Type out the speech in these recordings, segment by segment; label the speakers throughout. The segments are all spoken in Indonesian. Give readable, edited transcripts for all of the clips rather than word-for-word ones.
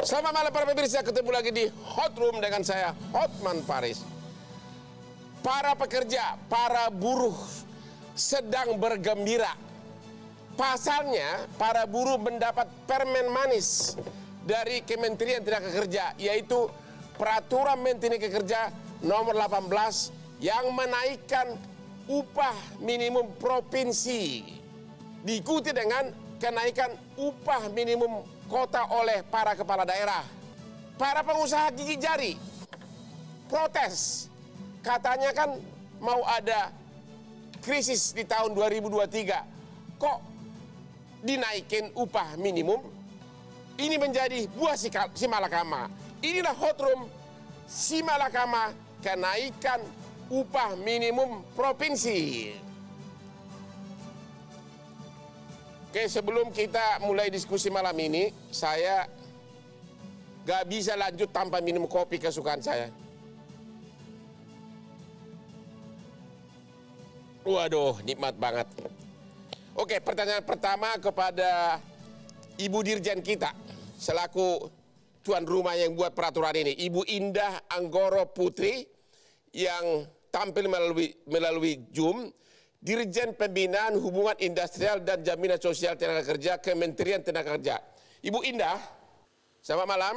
Speaker 1: Selamat malam para pemirsa, ketemu lagi di Hot Room dengan saya, Hotman Paris. Para pekerja, para buruh sedang bergembira. Pasalnya, para buruh mendapat permen manis dari Kementerian Tenaga Kerja, yaitu Peraturan Menteri Kerja nomor 18 yang menaikkan upah minimum provinsi, diikuti dengan kenaikan upah minimum kota oleh para kepala daerah. Para pengusaha gigi jari protes, katanya kan mau ada krisis di tahun 2023, kok dinaikin upah minimum? Ini menjadi buah simalakama. Inilah Hot Room simalakama kenaikan upah minimum provinsi. Oke, sebelum kita mulai diskusi malam ini, saya gak bisa lanjut tanpa minum kopi kesukaan saya. Waduh, nikmat banget. Oke, pertanyaan pertama kepada Ibu Dirjen kita, selaku tuan rumah yang buat peraturan ini, Ibu Indah Anggoro Putri, yang tampil melalui Zoom, Dirjen Pembinaan Hubungan Industrial dan Jaminan Sosial Tenaga Kerja, Kementerian Tenaga Kerja. Ibu Indah, selamat malam.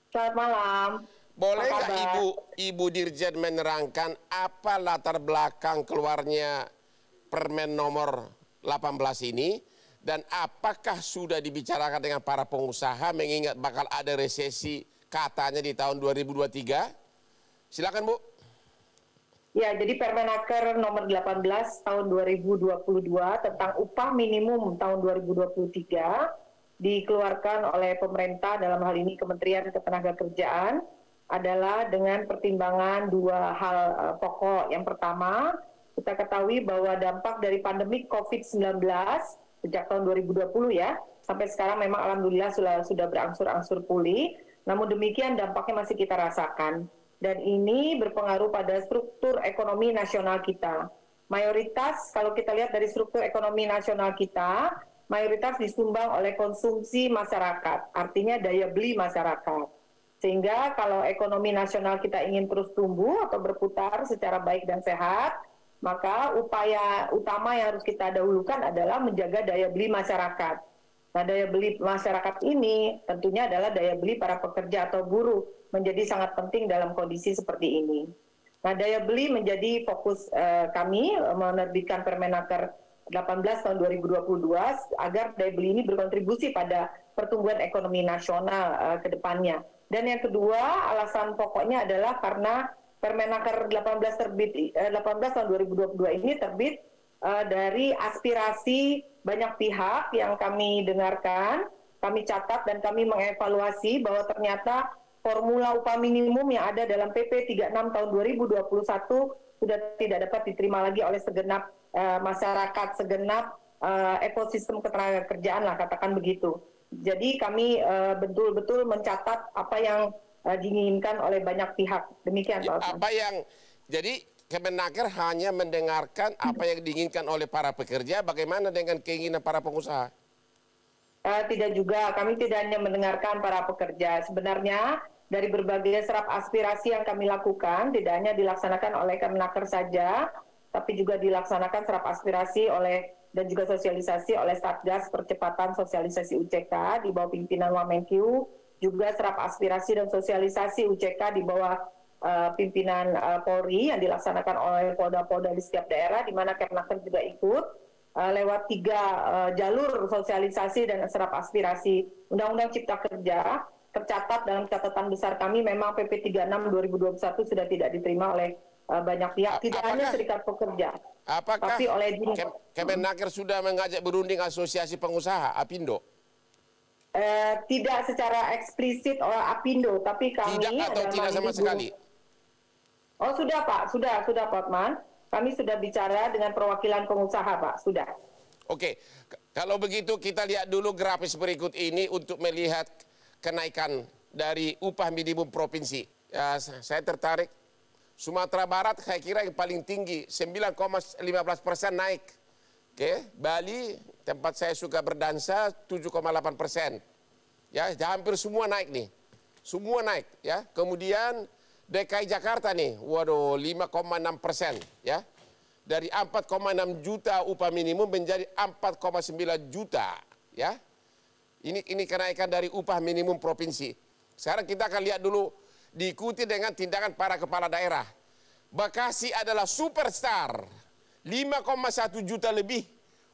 Speaker 2: Selamat malam.
Speaker 1: Boleh nggak Ibu Dirjen menerangkan apa latar belakang keluarnya Permen nomor 18 ini, dan apakah sudah dibicarakan dengan para pengusaha mengingat bakal ada resesi katanya di tahun 2023? Silakan, Bu.
Speaker 2: Ya, jadi Permenaker nomor 18 tahun 2022 tentang upah minimum tahun 2023 dikeluarkan oleh pemerintah, dalam hal ini Kementerian Ketenagakerjaan, adalah dengan pertimbangan dua hal pokok. Yang pertama, kita ketahui bahwa dampak dari pandemi COVID-19 sejak tahun 2020 ya, sampai sekarang memang alhamdulillah sudah berangsur-angsur pulih, namun demikian dampaknya masih kita rasakan. Dan ini berpengaruh pada struktur ekonomi nasional kita. Mayoritas, kalau kita lihat dari struktur ekonomi nasional kita, mayoritas disumbang oleh konsumsi masyarakat, artinya daya beli masyarakat. Sehingga kalau ekonomi nasional kita ingin terus tumbuh atau berputar secara baik dan sehat, maka upaya utama yang harus kita dahulukan adalah menjaga daya beli masyarakat. Nah, daya beli masyarakat ini tentunya adalah daya beli para pekerja atau buruh, menjadi sangat penting dalam kondisi seperti ini. Nah, daya beli menjadi fokus kami menerbitkan Permenaker 18 tahun 2022 agar daya beli ini berkontribusi pada pertumbuhan ekonomi nasional ke depannya. Dan yang kedua, alasan pokoknya adalah karena Permenaker 18 tahun 2022 ini terbit dari aspirasi banyak pihak yang kami dengarkan, kami catat dan kami mengevaluasi bahwa ternyata formula upah minimum yang ada dalam PP 36 tahun 2021 sudah tidak dapat diterima lagi oleh segenap masyarakat, segenap ekosistem ketenagakerjaan lah, katakan begitu. Jadi kami betul-betul mencatat apa yang diinginkan oleh banyak pihak. Demikian, Pak.
Speaker 1: Jadi Kemenaker hanya mendengarkan apa yang diinginkan oleh para pekerja, bagaimana dengan keinginan para pengusaha?
Speaker 2: Tidak juga, kami tidak hanya mendengarkan para pekerja. Sebenarnya dari berbagai serap aspirasi yang kami lakukan, tidak hanya dilaksanakan oleh Kemenaker saja, tapi juga dilaksanakan serap aspirasi oleh dan juga sosialisasi oleh Satgas Percepatan Sosialisasi UCK di bawah pimpinan Wamenkyu, juga serap aspirasi dan sosialisasi UCK di bawah pimpinan Polri yang dilaksanakan oleh Polda-Polda di setiap daerah, di mana Kemenaker juga ikut lewat 3 jalur sosialisasi dan serap aspirasi. Undang-Undang Cipta Kerja tercatat dalam catatan besar kami, memang PP 36 2021 sudah tidak diterima oleh banyak pihak, tidak hanya serikat pekerja,
Speaker 1: apakah
Speaker 2: tapi oleh
Speaker 1: Kemenaker sudah mengajak berunding asosiasi pengusaha APindo?
Speaker 2: Tidak secara eksplisit oleh APindo, tapi kami
Speaker 1: tidak sama sekali.
Speaker 2: Oh, sudah Pak, sudah Pak Hotman. Kami sudah bicara dengan perwakilan pengusaha, Pak, sudah.
Speaker 1: Oke, kalau begitu kita lihat dulu grafis berikut ini untuk melihat kenaikan dari upah minimum provinsi. Ya, saya tertarik. Sumatera Barat saya kira yang paling tinggi, 9,15% naik. Oke, Bali, tempat saya suka berdansa, 7,8%. Ya, hampir semua naik nih. Semua naik ya. Kemudian DKI Jakarta nih, waduh 5,6% ya. Dari 4,6 juta upah minimum menjadi 4,9 juta ya. Ini kenaikan dari upah minimum provinsi. Sekarang kita akan lihat dulu diikuti dengan tindakan para kepala daerah. Bekasi adalah superstar. 5,1 juta lebih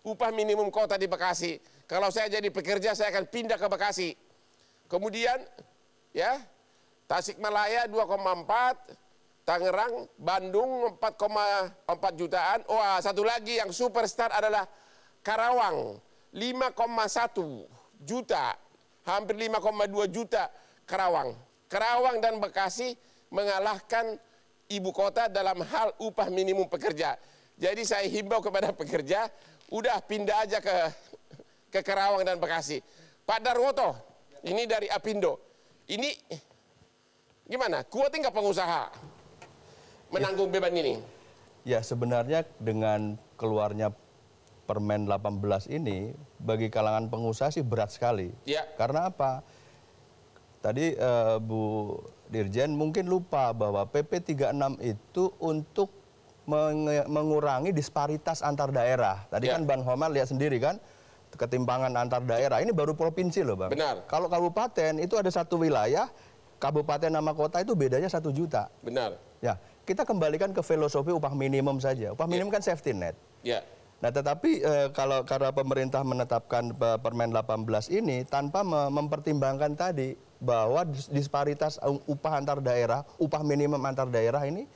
Speaker 1: upah minimum kota di Bekasi. Kalau saya jadi pekerja saya akan pindah ke Bekasi. Kemudian ya, Tasikmalaya 2,4, Tangerang, Bandung 4,4 jutaan. Wah, satu lagi yang superstar adalah Karawang 5,1 juta, hampir 5,2 juta Karawang. Karawang dan Bekasi mengalahkan ibu kota dalam hal upah minimum pekerja. Jadi saya himbau kepada pekerja, udah pindah aja ke Karawang dan Bekasi. Pak Darwoto, ini dari Apindo. Ini gimana? Kuat nggak pengusaha menanggung beban ini?
Speaker 3: Ya, sebenarnya dengan keluarnya Permen 18 ini bagi kalangan pengusaha sih berat sekali.
Speaker 1: Ya.
Speaker 3: Karena apa? Tadi Bu Dirjen mungkin lupa bahwa PP 36 itu untuk mengurangi disparitas antar daerah. Tadi kan Bang Homar lihat sendiri kan, ketimpangan antar daerah. Ini baru provinsi loh Bang.
Speaker 1: Benar.
Speaker 3: Kalau kabupaten itu ada satu wilayah, kabupaten sama kota itu bedanya 1 juta.
Speaker 1: Benar.
Speaker 3: Ya, kita kembalikan ke filosofi upah minimum saja. Upah minimum kan safety net.
Speaker 1: Ya.
Speaker 3: Nah, tetapi kalau karena pemerintah menetapkan Permen 18 ini tanpa mempertimbangkan tadi bahwa disparitas upah antar daerah, upah minimum antar daerah ini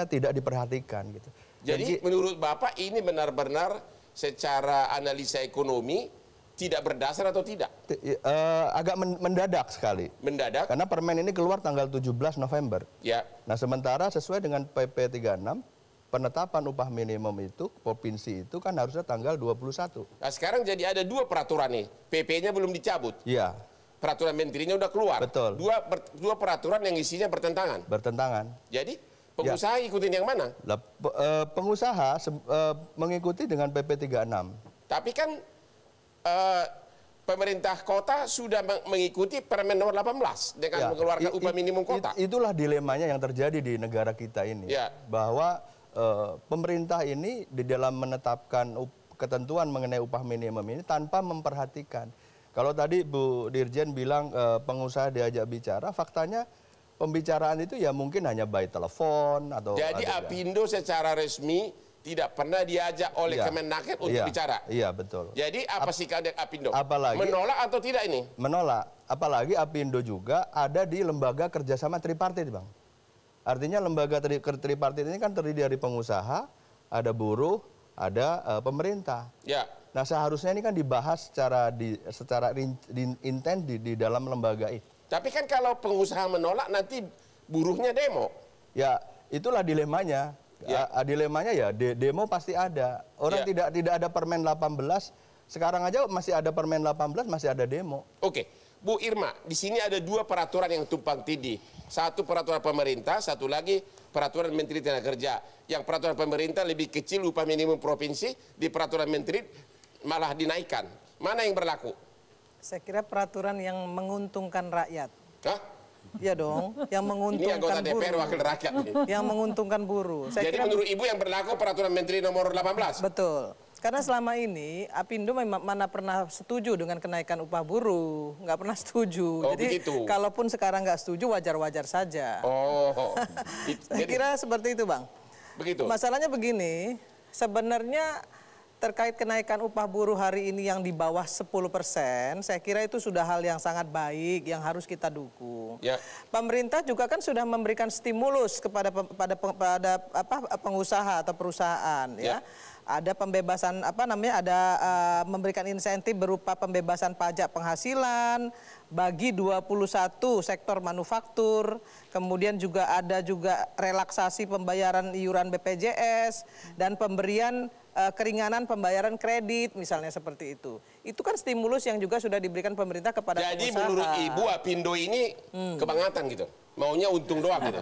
Speaker 3: tidak diperhatikan gitu.
Speaker 1: Jadi menurut Bapak ini benar-benar secara analisa ekonomi tidak berdasar atau tidak?
Speaker 3: Agak mendadak sekali.
Speaker 1: Mendadak?
Speaker 3: Karena permen ini keluar tanggal 17 November.
Speaker 1: Ya.
Speaker 3: Nah, sementara sesuai dengan PP 36, penetapan upah minimum itu, provinsi itu kan harusnya tanggal 21.
Speaker 1: Nah, sekarang jadi ada dua peraturan nih. PP-nya belum dicabut.
Speaker 3: Iya.
Speaker 1: Peraturan menterinya udah keluar.
Speaker 3: Betul.
Speaker 1: Dua peraturan yang isinya bertentangan.
Speaker 3: Bertentangan.
Speaker 1: Jadi pengusaha ikutin yang mana?
Speaker 3: Pengusaha mengikuti dengan PP 36.
Speaker 1: Tapi kan pemerintah kota sudah mengikuti Permen nomor 18 dengan mengeluarkan upah minimum kota.
Speaker 3: Itulah dilemanya yang terjadi di negara kita ini.
Speaker 1: Ya.
Speaker 3: Bahwa pemerintah ini di dalam menetapkan ketentuan mengenai upah minimum ini tanpa memperhatikan. Kalau tadi Bu Dirjen bilang pengusaha diajak bicara, faktanya pembicaraan itu ya mungkin hanya by telepon atau.
Speaker 1: Jadi Apindo secara resmi tidak pernah diajak oleh Kemenaker untuk bicara.
Speaker 3: Iya, betul.
Speaker 1: Jadi apa sikap Apindo?
Speaker 3: Apalagi,
Speaker 1: menolak atau tidak ini?
Speaker 3: Menolak. Apalagi Apindo juga ada di lembaga kerjasama tripartit, Bang. Artinya lembaga tripartit ini kan terdiri dari pengusaha, ada buruh, ada pemerintah.
Speaker 1: Ya.
Speaker 3: Nah, seharusnya ini kan dibahas secara intens di dalam lembaga ini.
Speaker 1: Tapi kan kalau pengusaha menolak nanti buruhnya demo.
Speaker 3: Ya, itulah dilemanya. Ya. Dilemanya ya demo pasti ada. Orang tidak ada Permen 18, sekarang aja masih ada Permen 18, masih ada demo.
Speaker 1: Oke, Bu Irma, di sini ada dua peraturan yang tumpang tindih. Satu peraturan pemerintah, satu lagi peraturan Menteri Tenaga Kerja. Yang peraturan pemerintah lebih kecil upah minimum provinsi, di peraturan Menteri malah dinaikkan. Mana yang berlaku?
Speaker 4: Saya kira peraturan yang menguntungkan rakyat.
Speaker 1: Hah?
Speaker 4: Ya dong, yang menguntungkan
Speaker 1: ini anggota DPR
Speaker 4: buruh.
Speaker 1: wakil rakyat.
Speaker 4: Yang menguntungkan buruh.
Speaker 1: Jadi menurut Ibu yang berlaku peraturan Menteri nomor 18?
Speaker 4: Betul. Karena selama ini Apindo mana pernah setuju dengan kenaikan upah buruh, nggak pernah setuju.
Speaker 1: Oh,
Speaker 4: jadi
Speaker 1: begitu.
Speaker 4: Kalaupun sekarang nggak setuju wajar-wajar saja.
Speaker 1: Oh.
Speaker 4: Saya kira seperti itu, Bang.
Speaker 1: Begitu.
Speaker 4: Masalahnya begini, sebenarnya terkait kenaikan upah buruh hari ini yang di bawah 10%, saya kira itu sudah hal yang sangat baik yang harus kita dukung.
Speaker 1: Ya.
Speaker 4: Pemerintah juga kan sudah memberikan stimulus kepada pengusaha atau perusahaan, ya. Ada pembebasan memberikan insentif berupa pembebasan pajak penghasilan bagi 21 sektor manufaktur, kemudian juga ada relaksasi pembayaran iuran BPJS dan pemberian keringanan pembayaran kredit misalnya seperti itu. Itu kan stimulus yang juga sudah diberikan pemerintah kepada pengusaha.
Speaker 1: Jadi menurut Ibu Apindo ini kebangetan gitu? Maunya untung doang gitu.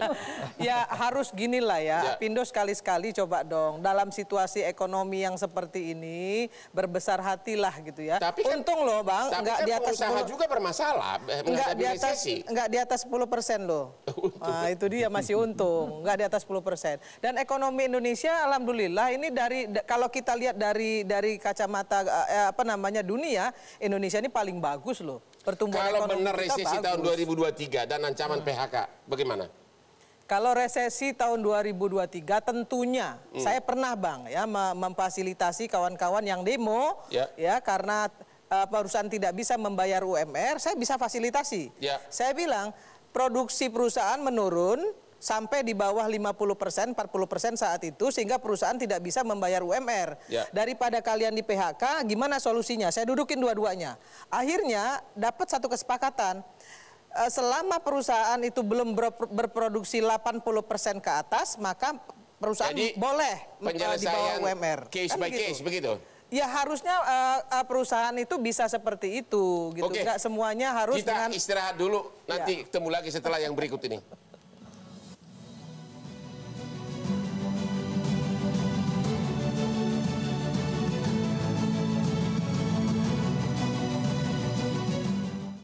Speaker 4: Ya harus gini lah ya,
Speaker 1: Ya.
Speaker 4: Apindo sekali-sekali coba dong dalam situasi ekonomi yang seperti ini berbesar hatilah gitu ya.
Speaker 1: Tapi kan,
Speaker 4: untung loh Bang,
Speaker 1: tapi
Speaker 4: nggak
Speaker 1: kan
Speaker 4: di atas
Speaker 1: pengusaha
Speaker 4: 10,
Speaker 1: juga bermasalah
Speaker 4: nggak di atas 10% loh. Nah, itu dia masih untung, nggak di atas 10%. Dan ekonomi Indonesia alhamdulillah ini kalau kita lihat dari kacamata dunia, Indonesia ini paling bagus loh. Pertumbuhan
Speaker 1: Kalau
Speaker 4: ekonomi
Speaker 1: benar
Speaker 4: kita
Speaker 1: resesi tahun
Speaker 4: bagus.
Speaker 1: 2023 dan ancaman PHK, bagaimana?
Speaker 4: Kalau resesi tahun 2023 tentunya saya pernah Bang ya memfasilitasi kawan-kawan yang demo ya karena perusahaan tidak bisa membayar UMR, saya bisa fasilitasi.
Speaker 1: Ya.
Speaker 4: Saya bilang produksi perusahaan menurun sampai di bawah 50%, 40% saat itu sehingga perusahaan tidak bisa membayar UMR.
Speaker 1: Ya.
Speaker 4: Daripada kalian di PHK, gimana solusinya? Saya dudukin dua-duanya. Akhirnya dapat satu kesepakatan. Selama perusahaan itu belum berproduksi 80% ke atas, maka perusahaan
Speaker 1: Jadi,
Speaker 4: boleh di bawah
Speaker 1: penyelesaian
Speaker 4: UMR.
Speaker 1: case by case begitu.
Speaker 4: Ya harusnya perusahaan itu bisa seperti itu gitu.
Speaker 1: Oke.
Speaker 4: Nggak semuanya harus
Speaker 1: Kita
Speaker 4: dengan
Speaker 1: istirahat dulu, nanti ketemu lagi setelah yang berikut ini.